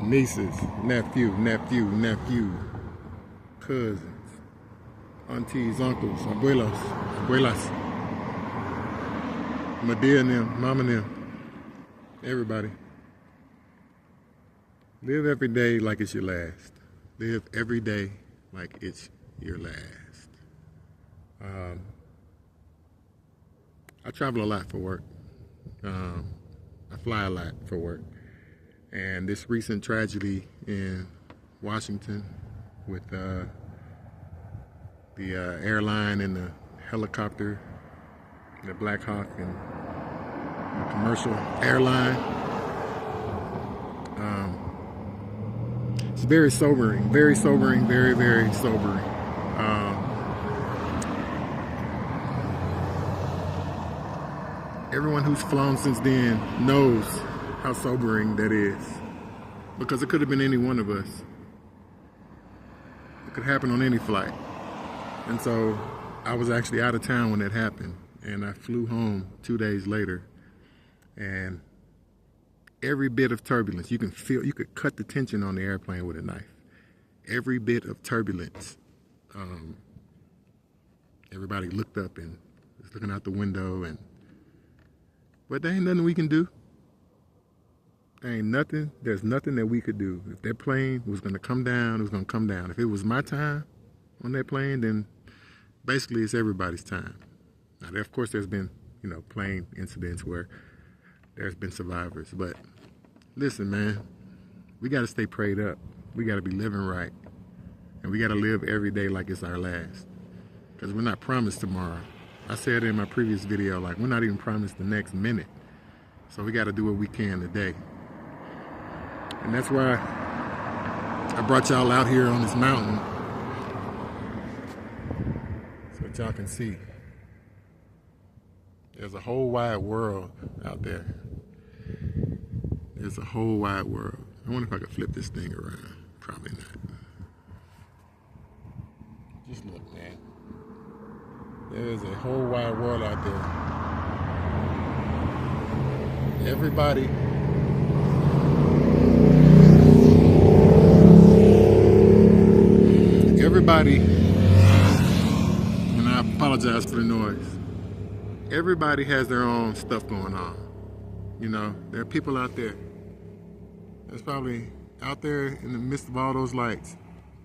nieces, nephew, cousins, aunties, uncles, abuelas, my dear and them, mama and them, everybody. Live every day like it's your last. Live every day like it's your last. I travel a lot for work. I fly a lot for work. And this recent tragedy in Washington with the airline and the helicopter, the Black Hawk and the commercial airline, it's very sobering, very, very sobering. Everyone who's flown since then knows how sobering that is, because it could have been any one of us. It could happen on any flight. And so I was actually out of town when it happened, and I flew home 2 days later, and every bit of turbulence, you could cut the tension on the airplane with a knife. Every bit of turbulence. Everybody looked up and was looking out the window, but there ain't nothing we can do. There's nothing that we could do. If that plane was gonna come down, it was gonna come down. If it was my time on that plane, then basically it's everybody's time. Now, of course, there's been, plane incidents where there's been survivors, but listen, man, we gotta stay prayed up. We gotta be living right, and we gotta live every day like it's our last, because we're not promised tomorrow. I said in my previous video, we're not even promised the next minute. So we got to do what we can today. And that's why I brought y'all out here on this mountain, so that y'all can see. There's a whole wide world out there. There's a whole wide world. I wonder if I could flip this thing around. Probably not. Just look, man. There's a whole wide world out there. Everybody and I apologize for the noise. Everybody has their own stuff going on. There are people out there. There's probably out there in the midst of all those lights,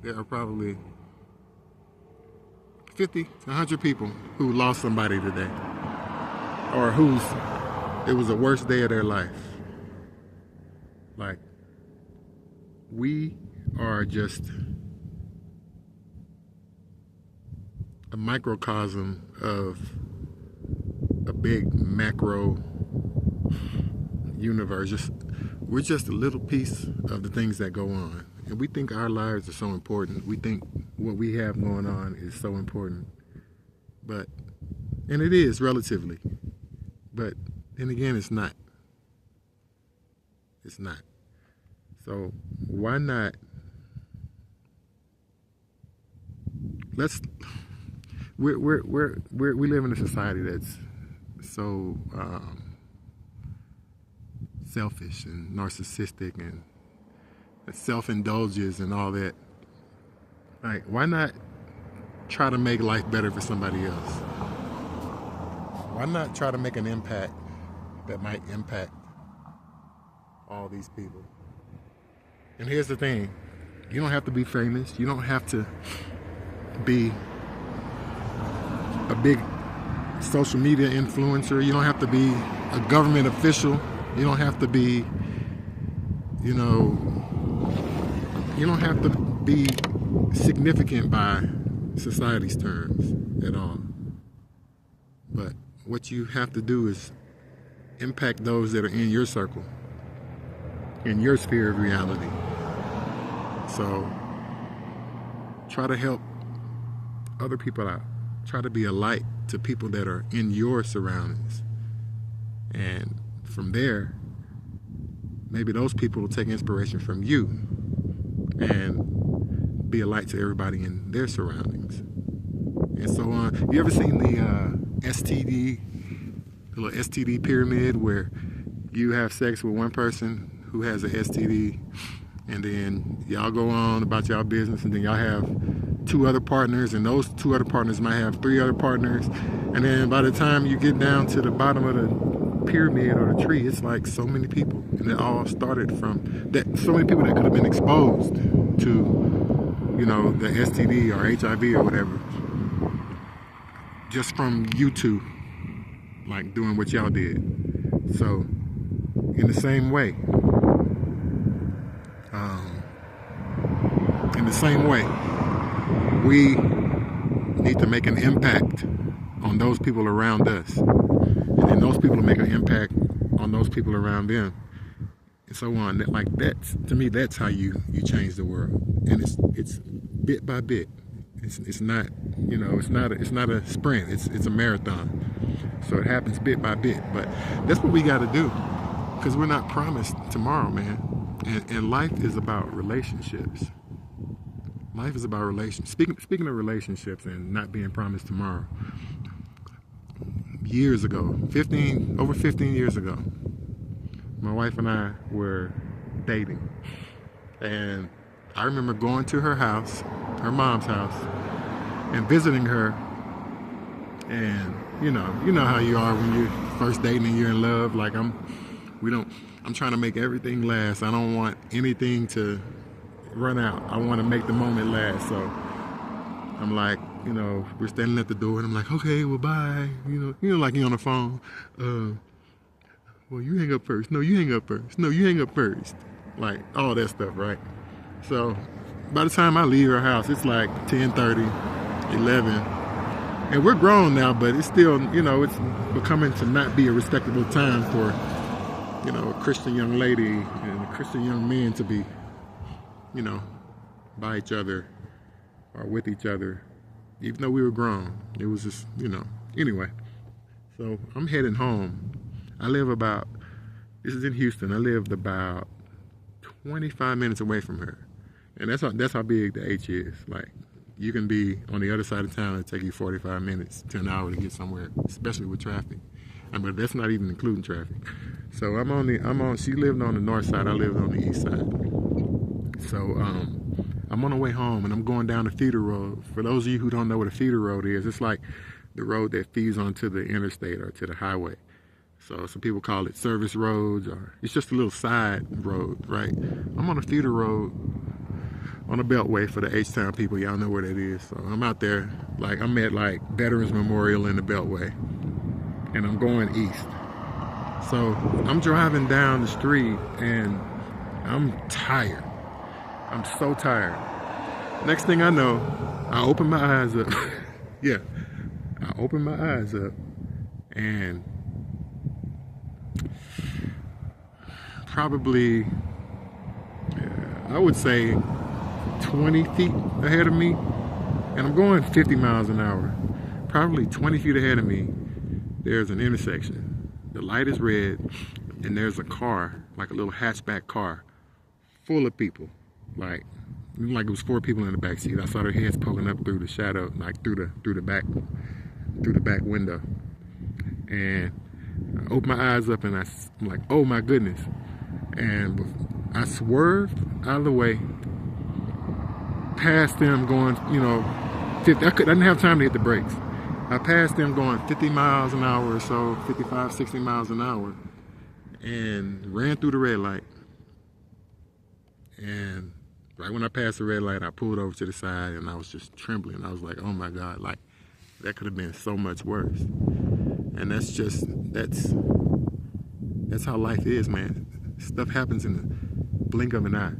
there are probably 50 to 100 people who lost somebody today, or it was the worst day of their life. We are just a microcosm of a big macro universe. We're just a little piece of the things that go on. And we think our lives are so important. We think what we have going on is so important. And it is relatively. But then again, it's not. It's not. So why not? We live in a society that's so selfish and narcissistic and self-indulges and all that. Why not try to make life better for somebody else? Why not try to make an impact that might impact all these people? And here's the thing. You don't have to be famous. You don't have to be a big social media influencer. You don't have to be a government official. You don't have to be, you don't have to be significant by society's terms at all. But what you have to do is impact those that are in your circle, in your sphere of reality. So try to help other people out. Try to be a light to people that are in your surroundings. And from there, maybe those people will take inspiration from you and be a light to everybody in their surroundings. And so on. You ever seen the STD, the little STD pyramid where you have sex with one person who has an STD and then y'all go on about y'all business, and then y'all have 2 other partners, and those 2 other partners might have 3 other partners, and then by the time you get down to the bottom of the pyramid or the tree, it's like so many people, and it all started from that. So many people that could have been exposed to, you know, the STD or HIV or whatever, just from you two, like doing what y'all did. So, in the same way, we need to make an impact on those people around us, and then those people make an impact on those people around them, and so on. Like that's, to me, that's how you change the world, and it's bit by bit. It's not, you know, it's not a sprint. It's a marathon. So it happens bit by bit. But that's what we got to do, because we're not promised tomorrow, man. And life is about relationships. Life is about relationships. Speaking of relationships and not being promised tomorrow, years ago, over 15 years ago, my wife and I were dating. And I remember going to her house, her mom's house, and visiting her. And you know how you are when you're first dating and you're in love. Like I'm trying to make everything last. I don't want anything to run out. I want to make the moment last. So I'm like, you know, we're standing at the door, and I'm like, okay, well, bye. You know, like you're on the phone. Well, you hang up first. No, you hang up first. No, you hang up first. Like all that stuff, right? So by the time I leave her house, it's like 10:30, 11. And we're grown now, but it's still, you know, it's becoming to not be a respectable time for, you know, a Christian young lady and a Christian young man to be, you know, by each other or with each other, even though we were grown. It was just, you know, anyway. So I'm heading home. This is in Houston. I lived about 25 minutes away from her. And that's how big the H is. Like, you can be on the other side of town and take you 45 minutes to an hour to get somewhere, especially with traffic. But that's not even including traffic. So she lived on the north side, I lived on the east side. So I'm on the way home, and I'm going down the feeder road. For those of you who don't know what a feeder road is, it's like the road that feeds onto the interstate or to the highway. So some people call it service roads, or it's just a little side road, right? I'm on a feeder road on a beltway for the H-Town people. Y'all know where that is. So I'm out there, like I'm at like Veterans Memorial in the beltway, and I'm going east. So I'm driving down the street, and I'm tired. I'm so tired. Next thing I know, I open my eyes up. Yeah, I open my eyes up, and probably, I would say 20 feet ahead of me, and I'm going 50 miles an hour. Probably 20 feet ahead of me, there's an intersection. The light is red, and there's a car, like a little hatchback car, full of people. Like it was 4 people in the back seat. I saw their heads poking up through the shadow, like through the back window. And I opened my eyes up, and I'm like, oh my goodness. And I swerved out of the way, past them going, 50. I didn't have time to hit the brakes. I passed them going 50 miles an hour or so, 55, 60 miles an hour, and ran through the red light. And right when I passed the red light, I pulled over to the side, and I was just trembling. I was like, oh my God, like that could have been so much worse. And that's how life is, man. Stuff happens in the blink of an eye.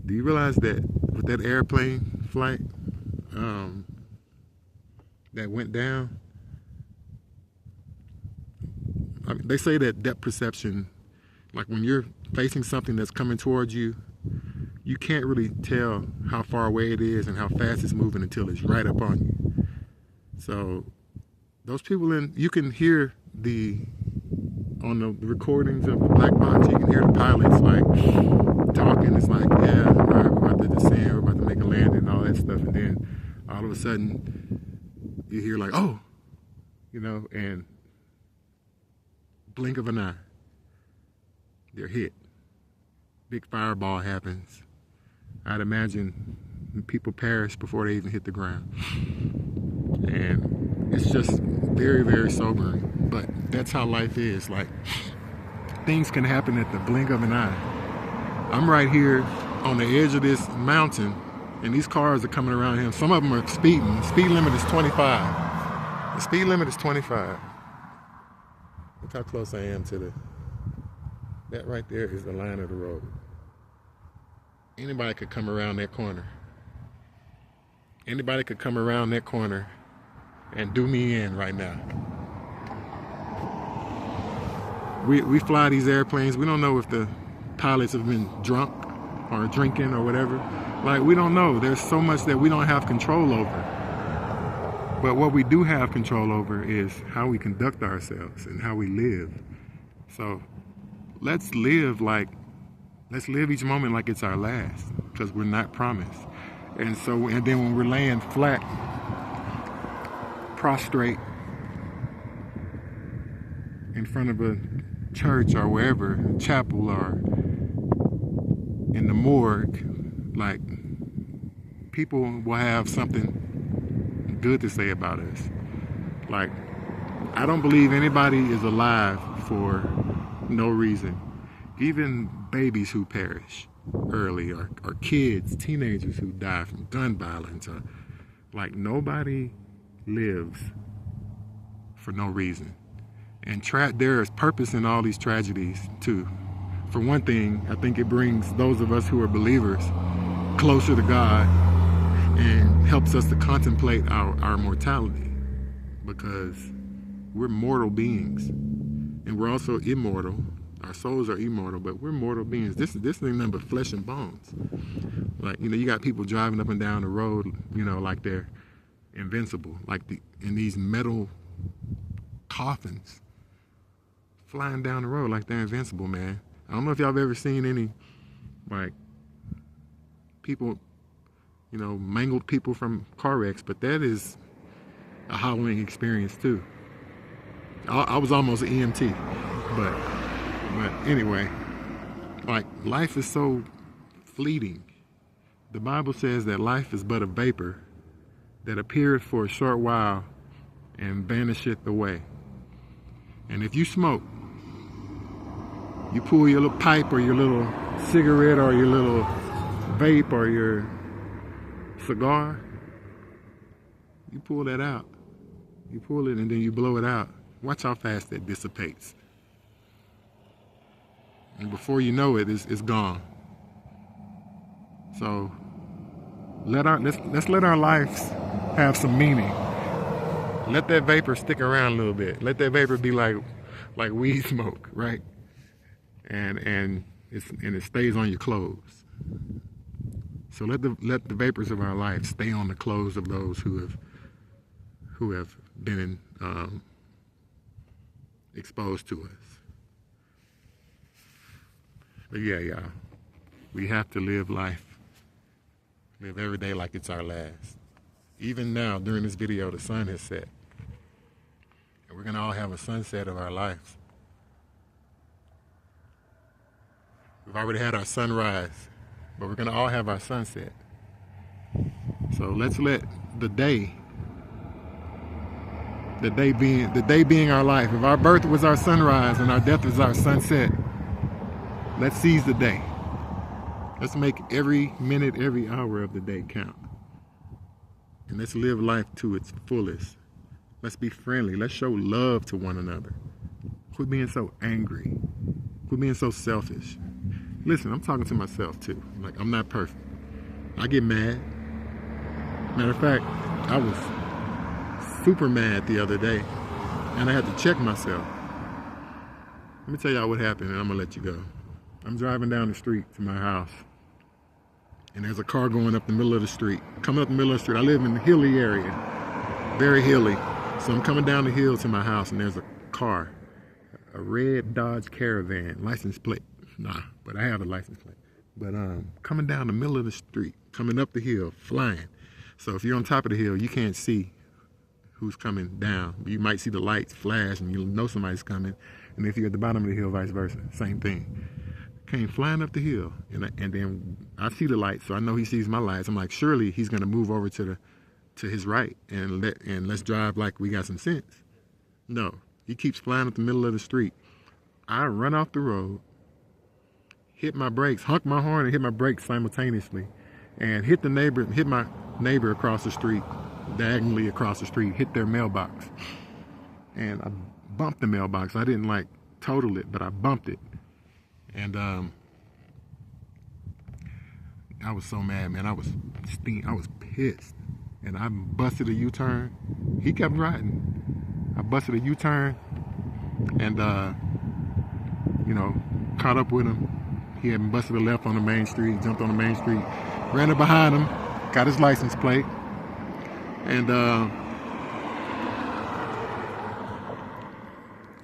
Do you realize that with that airplane flight that went down, they say that depth perception, like when you're facing something that's coming towards you, you can't really tell how far away it is and how fast it's moving until it's right up on you. So those people you can hear on the recordings of the black box, you can hear the pilots like talking. It's like, yeah, all right, we're about to descend, we're about to make a landing and all that stuff. And then all of a sudden you hear like, oh, and blink of an eye, they're hit. big fireball happens, I'd imagine people perish before they even hit the ground. And it's just very, very sobering. But that's how life is. Like, things can happen at the blink of an eye. I'm right here on the edge of this mountain, and these cars are coming around here. Some of them are speeding. The speed limit is 25. The speed limit is 25. Look how close I am to that right there is the line of the road. Anybody could come around that corner. Anybody could come around that corner and do me in right now. We fly these airplanes. We don't know if the pilots have been drunk or drinking or whatever. Like, we don't know. There's so much that we don't have control over. But what we do have control over is how we conduct ourselves and how we live. So let's live each moment like it's our last, because we're not promised. And then when we're laying flat, prostrate in front of a church or wherever, chapel or in the morgue, like, people will have something good to say about us. Like, I don't believe anybody is alive for no reason. Even babies who perish early, or kids, teenagers who die from gun violence, or, like, nobody lives for no reason. And there is purpose in all these tragedies too. For one thing, I think it brings those of us who are believers closer to God and helps us to contemplate our mortality, because we're mortal beings and we're also immortal. Our souls are immortal, but we're mortal beings. This ain't nothing but flesh and bones. Like, you got people driving up and down the road, like they're invincible, like in these metal coffins, flying down the road like they're invincible, man. I don't know if y'all have ever seen any, like, people, mangled people from car wrecks, but that is a harrowing experience too. I was almost an EMT, but anyway, like, life is so fleeting. The Bible says that life is but a vapor that appeareth for a short while and vanisheth away. And if you smoke, you pull your little pipe or your little cigarette or your little vape or your cigar, you pull that out. You pull it and then you blow it out. Watch how fast that dissipates. And before you know it, it's gone. So let's let our lives have some meaning. Let that vapor stick around a little bit. Let that vapor be like weed smoke, right? And it stays on your clothes. So let the vapors of our life stay on the clothes of those who have been exposed to us. But yeah, y'all, we have to live every day like it's our last. Even now, during this video, the sun has set. And we're going to all have a sunset of our lives. We've already had our sunrise, but we're going to all have our sunset. So let's let the day being our life. If our birth was our sunrise and our death is our sunset, let's seize the day. Let's make every minute, every hour of the day count. And let's live life to its fullest. Let's be friendly. Let's show love to one another. Quit being so angry. Quit being so selfish. Listen, I'm talking to myself too. Like, I'm not perfect. I get mad. Matter of fact, I was super mad the other day, and I had to check myself. Let me tell y'all what happened, and I'm gonna let you go. I'm driving down the street to my house, and there's a car going up the middle of the street. Coming up the middle of the street. I live in the hilly area, very hilly. So I'm coming down the hill to my house, and there's a car, a red Dodge Caravan, license plate. Nah, but I have a license plate. But coming down the middle of the street, coming up the hill, flying. So if you're on top of the hill, you can't see who's coming down. You might see the lights flash, and you'll know somebody's coming. And if you're at the bottom of the hill, vice versa, same thing. came flying up the hill, and then I see the lights, so I know he sees my lights. I'm like, surely he's gonna move over to his right and let's drive like we got some sense. No, he keeps flying up the middle of the street. I run off the road, hit my brakes, honk my horn and hit my brakes simultaneously, and hit my neighbor across the street, diagonally across the street, hit their mailbox. And I bumped the mailbox. I didn't like total it, but I bumped it. And I was so mad, man. I was pissed. And I busted a U-turn. He kept riding. I busted a U-turn and you know, caught up with him. He had busted a left on the main street, jumped on the main street, ran up behind him, got his license plate, and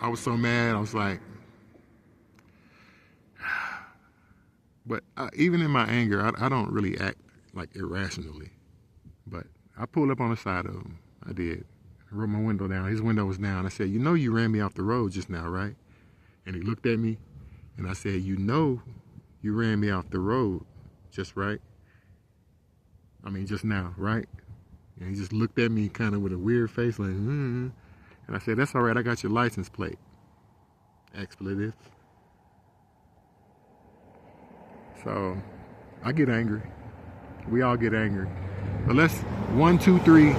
I was so mad. I was like, but even in my anger, I don't really act like irrationally. But I pulled up on the side of him. I did. I rolled my window down. His window was down. I said, you know you ran me off the road just now, right? And he looked at me, and I said, you know you ran me off the road just right? I mean, just now, right? And he just looked at me kind of with a weird face, like, And I said, that's all right. I got your license plate. Expletive. So I get angry. We all get angry. But let's, 1, 2, 3,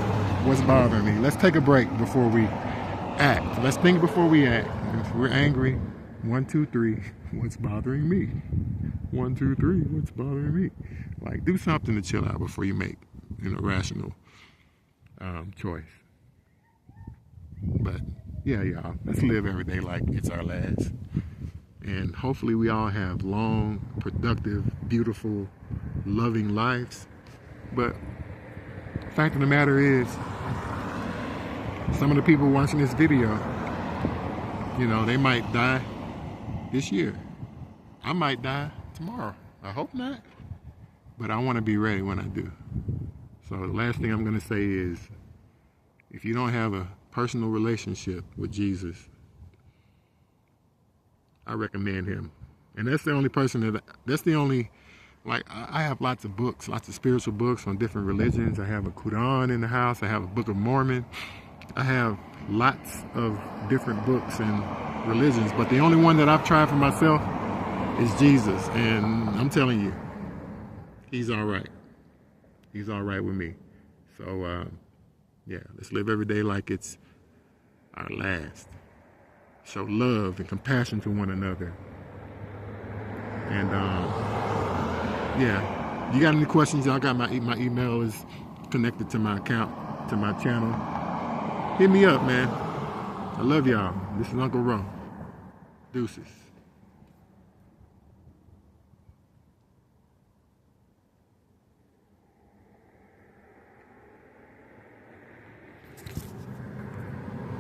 what's bothering me? Let's take a break before we act. Let's think before we act. If we're angry, 1, 2, 3, what's bothering me? 1, 2, 3, what's bothering me? Like, do something to chill out before you make an irrational choice. But yeah, y'all, let's live every day like it's our last. And hopefully we all have long, productive, beautiful, loving lives. But the fact of the matter is, some of the people watching this video, you know, they might die this year. I might die tomorrow. I hope not. But I want to be ready when I do. So the last thing I'm going to say is, if you don't have a personal relationship with Jesus, I recommend him. And that's the only person that's the only, like, I have lots of books, lots of spiritual books on different religions. I have a Quran in the house. I have a Book of Mormon. I have lots of different books and religions, but the only one that I've tried for myself is Jesus. And I'm telling you, he's all right. He's all right with me. So, yeah, let's live every day like it's our last. Show love and compassion to one another. And, yeah, you got any questions? Y'all got my email is connected to my account, to my channel. Hit me up, man. I love y'all. This is Uncle Ro. Deuces.